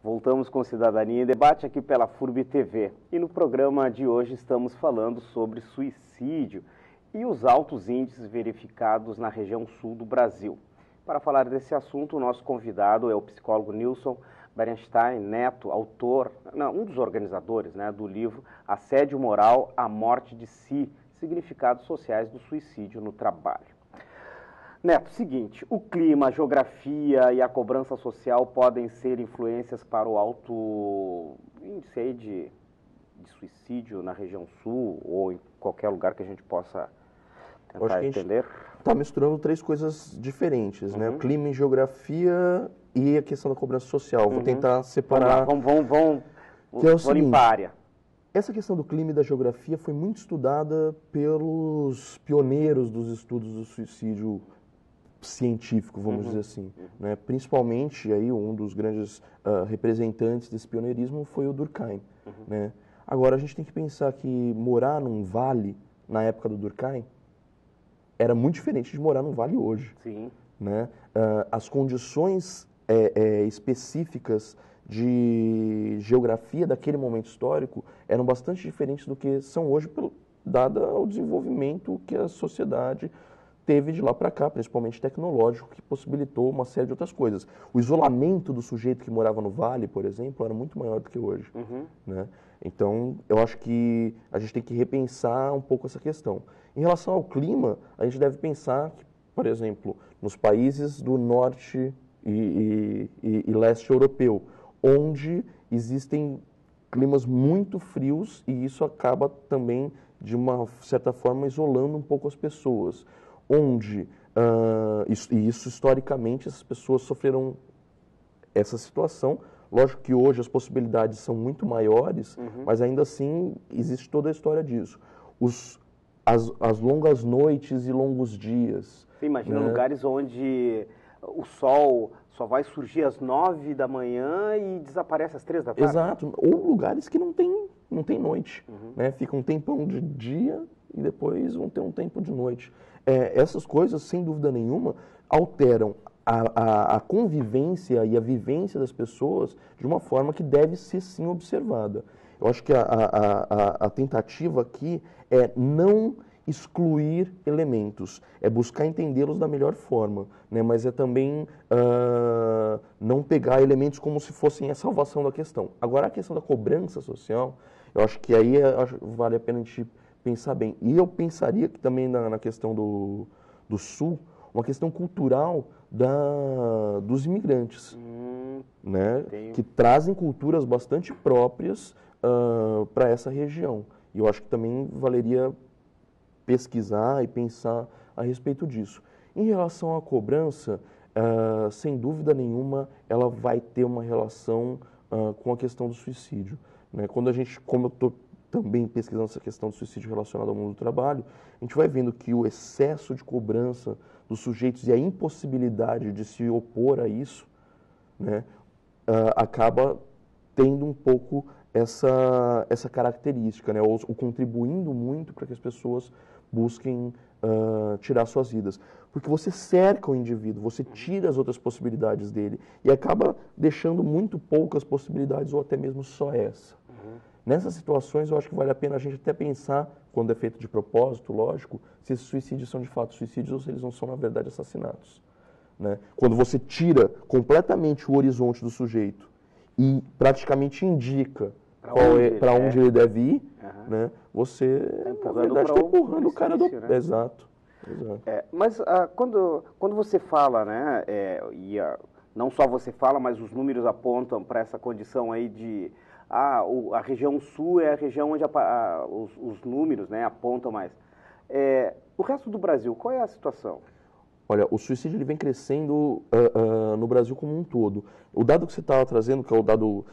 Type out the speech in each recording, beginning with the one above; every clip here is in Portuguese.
Voltamos com Cidadania em Debate aqui pela FURB TV. E no programa de hoje estamos falando sobre suicídio e os altos índices verificados na região sul do Brasil. Para falar desse assunto, o nosso convidado é o psicólogo Nilson Berenstein Neto, um dos organizadores, do livro Assédio Moral, a Morte de Si, Significados Sociais do Suicídio no Trabalho. Neto, seguinte, o clima, a geografia e a cobrança social podem ser influências para o alto índice aí de suicídio na região sul ou em qualquer lugar que a gente possa tentar entender? Está misturando três coisas diferentes, né? O clima e geografia e a questão da cobrança social. Vou tentar separar. Vamos limpar a área. Essa questão do clima e da geografia foi muito estudada pelos pioneiros dos estudos do suicídio científico, vamos dizer assim, né? Principalmente aí um dos grandes representantes desse pioneirismo foi o Durkheim, né? Agora a gente tem que pensar que morar num vale na época do Durkheim era muito diferente de morar num vale hoje. Sim. Né? As condições específicas de geografia daquele momento histórico eram bastante diferentes do que são hoje, dado o desenvolvimento que a sociedade teve de lá para cá, principalmente tecnológico, que possibilitou uma série de outras coisas. O isolamento do sujeito que morava no vale, por exemplo, era muito maior do que hoje. Né? Então, eu acho que a gente tem que repensar um pouco essa questão. Em relação ao clima, a gente deve pensar que, por exemplo, nos países do norte e leste europeu, onde existem climas muito frios e isso acaba também, de uma certa forma, isolando um pouco as pessoas. Onde, isso historicamente, essas pessoas sofreram essa situação. Lógico que hoje as possibilidades são muito maiores, mas ainda assim existe toda a história disso. As longas noites e longos dias. Você imagina lugares onde o sol só vai surgir às 9 da manhã e desaparece às 3 da tarde? Exato. Ou lugares que não tem noite. Né? Fica um tempão de dia e depois vão ter um tempo de noite. Essas coisas, sem dúvida nenhuma, alteram a convivência e a vivência das pessoas de uma forma que deve ser, sim, observada. Eu acho que a tentativa aqui é não excluir elementos, é buscar entendê-los da melhor forma, né? Mas é também não pegar elementos como se fossem a salvação da questão. Agora, a questão da cobrança social, eu acho que aí vale a pena a gente pensar bem. E eu pensaria que também na questão do Sul, uma questão cultural dos imigrantes, né? Que trazem culturas bastante próprias para essa região. E eu acho que também valeria pesquisar e pensar a respeito disso. Em relação à cobrança, sem dúvida nenhuma, ela vai ter uma relação com a questão do suicídio. Né? Como eu estou também pesquisando essa questão do suicídio relacionado ao mundo do trabalho, a gente vai vendo que o excesso de cobrança dos sujeitos e a impossibilidade de se opor a isso, né, acaba tendo um pouco essa característica, né, ou contribuindo muito para que as pessoas busquem tirar suas vidas. Porque você cerca o indivíduo, você tira as outras possibilidades dele e acaba deixando muito poucas possibilidades ou até mesmo só essa. Nessas situações, eu acho que vale a pena a gente até pensar, quando é feito de propósito, lógico, se esses suicídios são de fato suicídios ou se eles não são, na verdade, assassinatos. Né? Quando você tira completamente o horizonte do sujeito e praticamente indica para onde ele deve ir, né? Você, na verdade, está empurrando o cara do... Né? Exato. Mas quando você fala, né, não só você fala, mas os números apontam para essa condição aí de... a região sul é a região onde os números, né, apontam mais. O resto do Brasil, qual é a situação? Olha, o suicídio ele vem crescendo no Brasil como um todo. O dado que você estava trazendo, que é o dado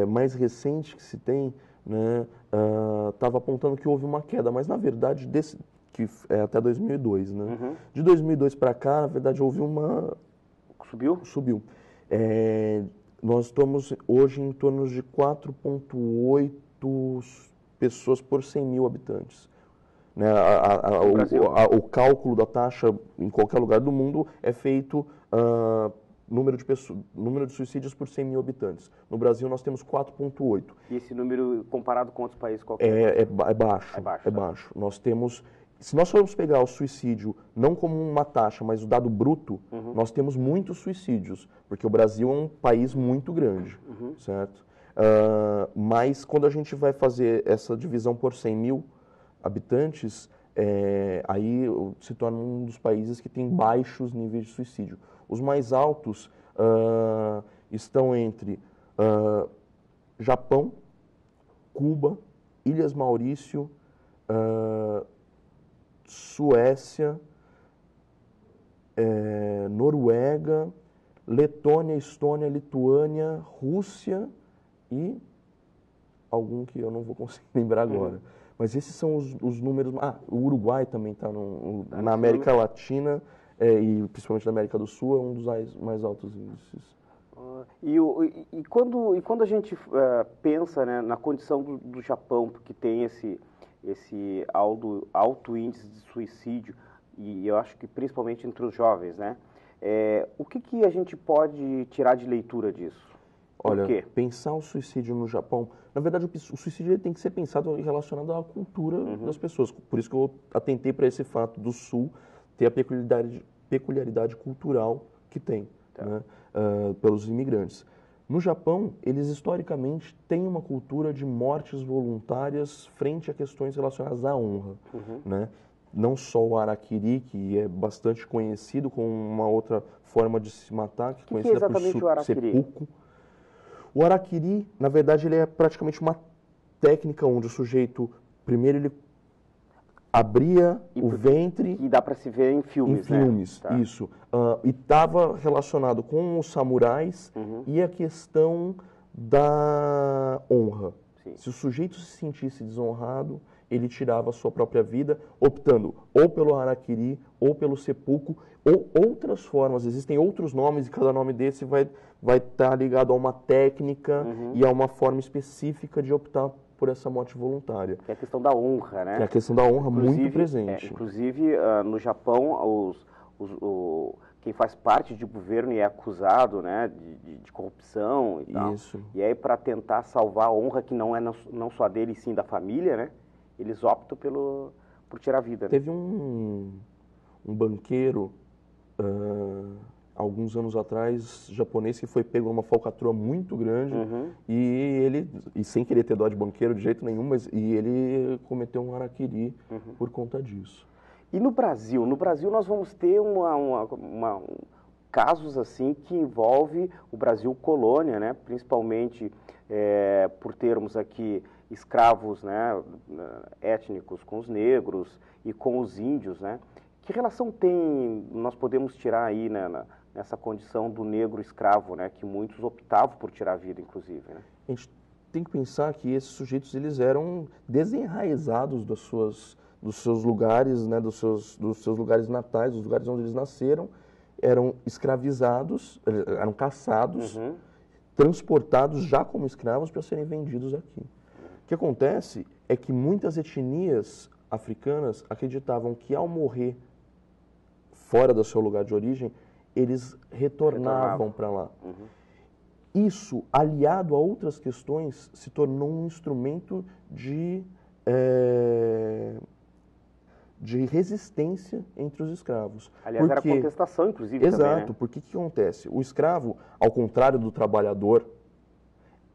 mais recente que se tem, né, estava apontando que houve uma queda, mas na verdade, que é até 2002, né? De 2002 para cá, na verdade, houve uma... Subiu? Subiu. Nós estamos hoje em torno de 4,8 pessoas por 100 mil habitantes. Né? O cálculo da taxa em qualquer lugar do mundo é feito número de suicídios por 100 mil habitantes. No Brasil, nós temos 4,8. E esse número, comparado com outros países, qual que é? É baixo. É baixo, é tá? baixo. Nós temos... Se nós formos pegar o suicídio não como uma taxa, mas o dado bruto, nós temos muitos suicídios, porque o Brasil é um país muito grande, certo? Mas quando a gente vai fazer essa divisão por 100 mil habitantes, aí se torna um dos países que tem baixos níveis de suicídio. Os mais altos estão entre Japão, Cuba, Ilhas Maurício, Suécia, Noruega, Letônia, Estônia, Lituânia, Rússia e algum que eu não vou conseguir lembrar agora. Mas esses são os números... o Uruguai também está na América Latina e principalmente na América do Sul, é um dos mais altos índices. E quando a gente pensa, né, na condição do Japão, porque tem esse alto índice de suicídio, e eu acho que principalmente entre os jovens, né? O que a gente pode tirar de leitura disso? Olha, pensar o suicídio no Japão... Na verdade, o suicídio ele tem que ser pensado relacionado à cultura das pessoas. Por isso que eu atentei para esse fato do Sul ter a peculiaridade cultural que tem, né, pelos imigrantes. No Japão, eles historicamente têm uma cultura de mortes voluntárias frente a questões relacionadas à honra, né? Não só o harakiri, que é bastante conhecido como uma outra forma de se matar, que é conhecida exatamente por o harakiri? seppuku. O harakiri, na verdade, ele é praticamente uma técnica onde o sujeito, primeiro ele abria o ventre... Que dá para se ver em filmes, né? Em filmes, tá. Isso. E estava relacionado com os samurais e a questão da honra. Sim. Se o sujeito se sentisse desonrado, ele tirava a sua própria vida, optando ou pelo harakiri, ou pelo seppuku, ou outras formas. Existem outros nomes e cada nome desse vai estar ligado a uma técnica e a uma forma específica de optar por essa morte voluntária. Que é a questão da honra, né? Que é a questão da honra muito presente. Inclusive, no Japão, quem faz parte de governo e é acusado, né, de corrupção e tal. Isso. E aí, para tentar salvar a honra, que não é não só dele, sim da família, né? Eles optam por tirar a vida. Né? Teve um banqueiro, alguns anos atrás, japonês, que foi pego numa falcatrua muito grande e sem querer ter dó de banqueiro de jeito nenhum, e ele cometeu um harakiri por conta disso. E no Brasil? No Brasil nós vamos ter casos assim que envolve o Brasil colônia, né? Principalmente por termos aqui escravos, né, étnicos com os negros e com os índios, né? Que relação nós podemos tirar aí, né, nessa condição do negro escravo, né, que muitos optavam por tirar a vida, inclusive, né? A gente tem que pensar que esses sujeitos eles eram desenraizados dos seus lugares, né, dos seus lugares natais, dos lugares onde eles nasceram, eram escravizados, eram caçados, transportados já como escravos para serem vendidos aqui. O que acontece é que muitas etnias africanas acreditavam que ao morrer fora do seu lugar de origem, eles retornavam para lá. Isso, aliado a outras questões, se tornou um instrumento de resistência entre os escravos. Aliás, era contestação, inclusive, exato, também, né? Porque o que acontece? O escravo, ao contrário do trabalhador,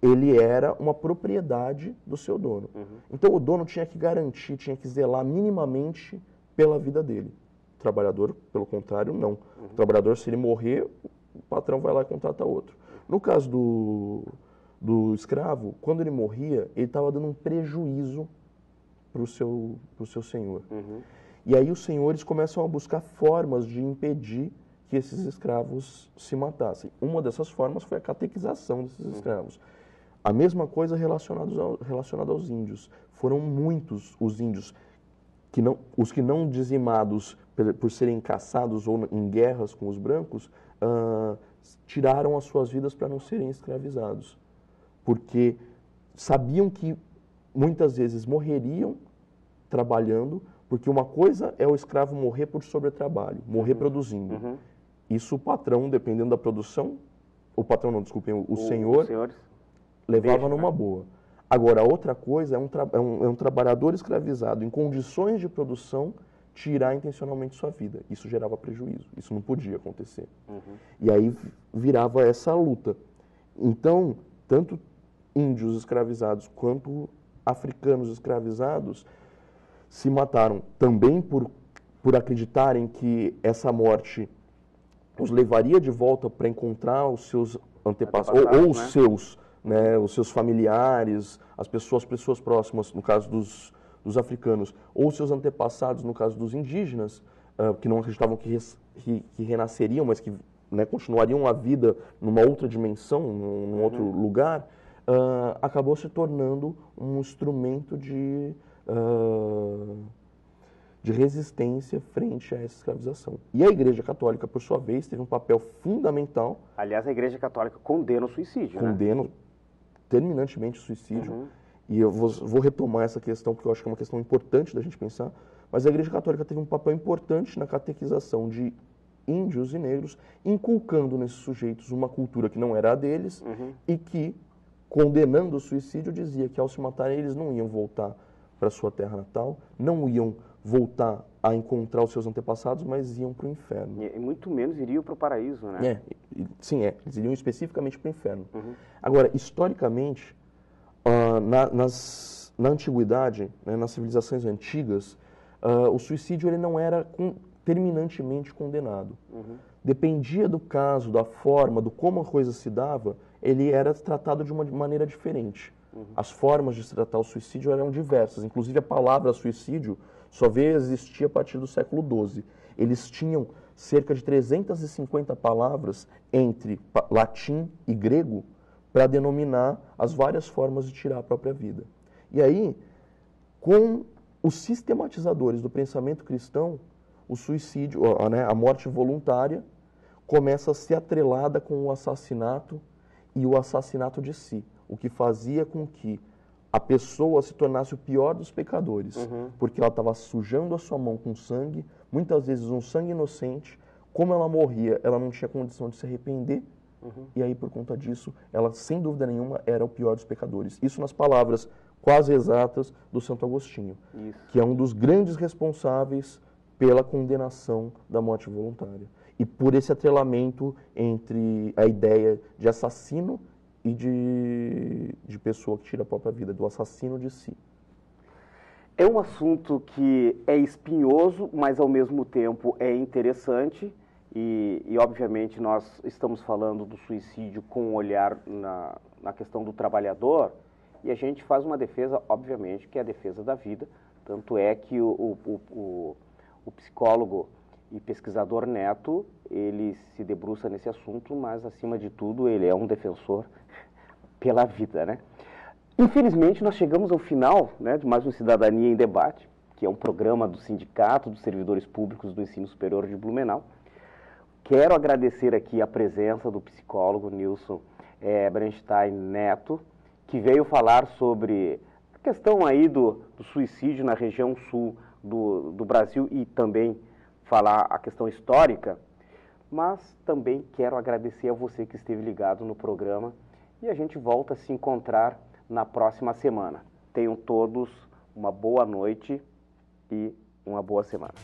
ele era uma propriedade do seu dono. Então, o dono tinha que garantir, tinha que zelar minimamente pela vida dele. O trabalhador, pelo contrário, não. O trabalhador, se ele morrer, o patrão vai lá e contrata outro. No caso do escravo, quando ele morria, ele estava dando um prejuízo para o seu senhor. E aí os senhores começam a buscar formas de impedir que esses escravos se matassem. Uma dessas formas foi a catequização desses escravos. A mesma coisa relacionada aos índios. Foram muitos os índios, os que não dizimados por serem caçados ou em guerras com os brancos, tiraram as suas vidas para não serem escravizados. Porque sabiam que muitas vezes morreriam trabalhando, porque uma coisa é o escravo morrer por sobretrabalho, morrer produzindo. Isso o patrão, dependendo da produção, o patrão não, desculpem, o senhor Os senhores levava deixam, numa né? boa. Agora, outra coisa é um trabalhador escravizado em condições de produção tirar intencionalmente sua vida. Isso gerava prejuízo, isso não podia acontecer. E aí virava essa luta. Então, tanto índios escravizados quanto africanos escravizados se mataram também por acreditarem que essa morte os levaria de volta para encontrar os seus antepassados, ou os né? seus, né, os seus familiares, as pessoas próximas, no caso dos africanos, ou os seus antepassados, no caso dos indígenas, que não acreditavam que renasceriam, mas que, né, continuariam a vida numa outra dimensão, num outro lugar, acabou se tornando um instrumento de resistência frente a essa escravização. E a Igreja Católica, por sua vez, teve um papel fundamental. Aliás, a Igreja Católica condena o suicídio, né? Condena terminantemente o suicídio. E eu vou retomar essa questão, porque eu acho que é uma questão importante da gente pensar. Mas a Igreja Católica teve um papel importante na catequização de índios e negros, inculcando nesses sujeitos uma cultura que não era a deles e que, condenando o suicídio, dizia que ao se matarem eles não iam voltar para sua terra natal, não iam voltar a encontrar os seus antepassados, mas iam para o inferno. E muito menos iriam para o paraíso, né? Sim, eles iriam especificamente para o inferno. Agora, historicamente, na antiguidade, né, nas civilizações antigas, o suicídio ele não era terminantemente condenado. Dependia do caso, da forma, do como a coisa se dava, ele era tratado de uma maneira diferente. As formas de se tratar o suicídio eram diversas, inclusive a palavra suicídio só veio existir a partir do século XII. Eles tinham cerca de 350 palavras entre latim e grego para denominar as várias formas de tirar a própria vida. E aí, com os sistematizadores do pensamento cristão, o suicídio, né, a morte voluntária, começa a ser atrelada com o assassinato e o assassinato de si, o que fazia com que a pessoa se tornasse o pior dos pecadores, porque ela estava sujando a sua mão com sangue, muitas vezes um sangue inocente. Como ela morria, ela não tinha condição de se arrepender, e aí, por conta disso, ela, sem dúvida nenhuma, era o pior dos pecadores. Isso nas palavras quase exatas do Santo Agostinho, que é um dos grandes responsáveis pela condenação da morte voluntária. E por esse atrelamento entre a ideia de assassino e de pessoa que tira a própria vida, do assassino de si. É um assunto que é espinhoso, mas ao mesmo tempo é interessante e obviamente nós estamos falando do suicídio com um olhar na questão do trabalhador e a gente faz uma defesa, obviamente, que é a defesa da vida, tanto é que o psicólogo e pesquisador Neto, ele se debruça nesse assunto, mas acima de tudo ele é um defensor pela vida, né? Infelizmente nós chegamos ao final, né, de mais um Cidadania em Debate, que é um programa do Sindicato dos Servidores Públicos do Ensino Superior de Blumenau. Quero agradecer aqui a presença do psicólogo Nilson Bernstein Neto, que veio falar sobre a questão aí do suicídio na região sul do Brasil e também falar a questão histórica, mas também quero agradecer a você que esteve ligado no programa e a gente volta a se encontrar na próxima semana. Tenham todos uma boa noite e uma boa semana.